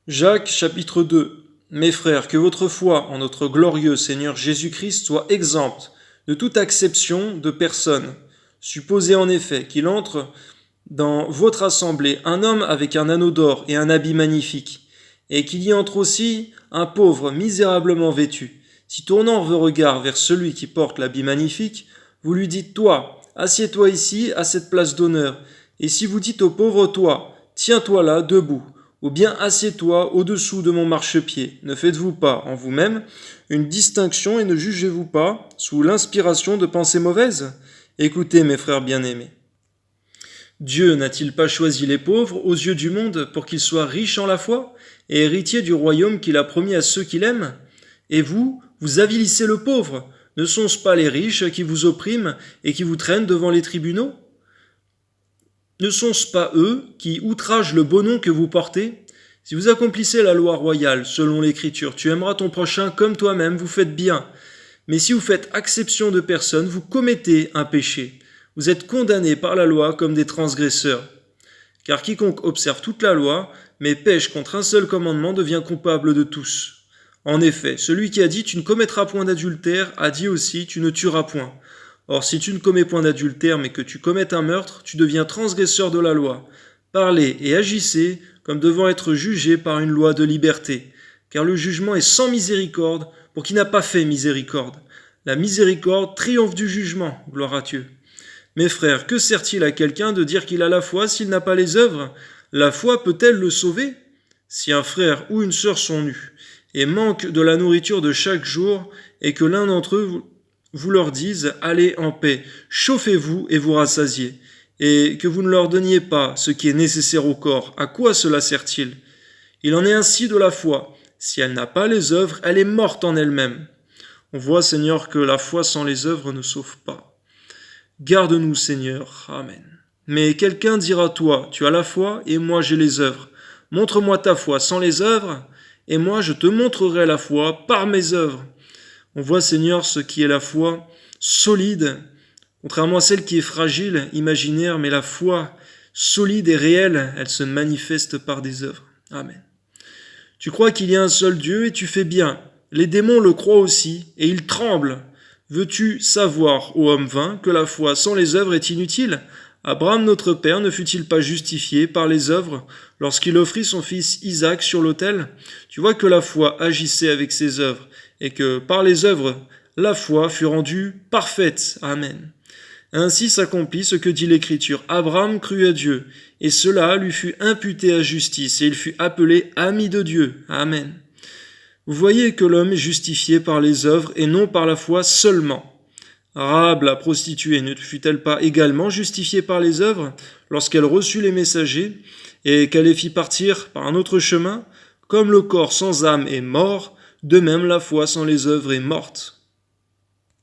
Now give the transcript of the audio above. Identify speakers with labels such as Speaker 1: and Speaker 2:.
Speaker 1: Jacques chapitre 2. Mes frères, que votre foi en notre glorieux Seigneur Jésus-Christ soit exempte de toute acception de personne. Supposez en effet qu'il entre dans votre assemblée un homme avec un anneau d'or et un habit magnifique, et qu'il y entre aussi un pauvre misérablement vêtu. Si tournant vos regards vers celui qui porte l'habit magnifique, vous lui dites, toi, assieds-toi ici à cette place d'honneur, et si vous dites au pauvre, toi, tiens-toi là, debout, ou bien assieds-toi au-dessous de mon marchepied. Ne faites-vous pas, en vous-même, une distinction et ne jugez-vous pas sous l'inspiration de pensées mauvaises? Écoutez, mes frères bien-aimés. Dieu n'a-t-il pas choisi les pauvres aux yeux du monde pour qu'ils soient riches en la foi et héritiers du royaume qu'il a promis à ceux qu'il aime? Et vous, vous avilissez le pauvre. Ne sont-ce pas les riches qui vous oppriment et qui vous traînent devant les tribunaux? Ne sont-ce pas eux qui outragent le beau nom que vous portez? Si vous accomplissez la loi royale selon l'Écriture, tu aimeras ton prochain comme toi-même, vous faites bien. Mais si vous faites acception de personne, vous commettez un péché. Vous êtes condamnés par la loi comme des transgresseurs. Car quiconque observe toute la loi, mais pêche contre un seul commandement, devient coupable de tous. En effet, celui qui a dit « tu ne commettras point d'adultère » a dit aussi « tu ne tueras point ». Or, si tu ne commets point d'adultère, mais que tu commettes un meurtre, tu deviens transgresseur de la loi. Parlez et agissez comme devant être jugés par une loi de liberté. Car le jugement est sans miséricorde pour qui n'a pas fait miséricorde. La miséricorde triomphe du jugement, gloire à Dieu. Mes frères, que sert-il à quelqu'un de dire qu'il a la foi s'il n'a pas les œuvres? La foi peut-elle le sauver? Si un frère ou une sœur sont nus et manquent de la nourriture de chaque jour, et que l'un d'entre eux vous leur dise « Allez en paix, chauffez-vous et vous rassasiez », et que vous ne leur donniez pas ce qui est nécessaire au corps, à quoi cela sert-il? Il en est ainsi de la foi. Si elle n'a pas les œuvres, elle est morte en elle-même. On voit, Seigneur, que la foi sans les œuvres ne sauve pas. Garde-nous, Seigneur. Amen. Mais quelqu'un dira, toi, tu as la foi, et moi j'ai les œuvres. Montre-moi ta foi sans les œuvres, et moi je te montrerai la foi par mes œuvres. On voit, Seigneur, ce qui est la foi solide, contrairement à celle qui est fragile, imaginaire, mais la foi solide et réelle, elle se manifeste par des œuvres. Amen. Tu crois qu'il y a un seul Dieu et tu fais bien. Les démons le croient aussi et ils tremblent. Veux-tu savoir, ô homme vain, que la foi sans les œuvres est inutile? Abraham notre père ne fut-il pas justifié par les œuvres lorsqu'il offrit son fils Isaac sur l'autel? Tu vois que la foi agissait avec ses œuvres et que par les œuvres, la foi fut rendue parfaite. Amen. Ainsi s'accomplit ce que dit l'Écriture. Abraham crut à Dieu, et cela lui fut imputé à justice, et il fut appelé ami de Dieu. Amen. Vous voyez que l'homme est justifié par les œuvres et non par la foi seulement. Rahab, la prostituée, ne fut-elle pas également justifiée par les œuvres lorsqu'elle reçut les messagers et qu'elle les fit partir par un autre chemin? Comme le corps sans âme est mort, de même la foi sans les œuvres est morte.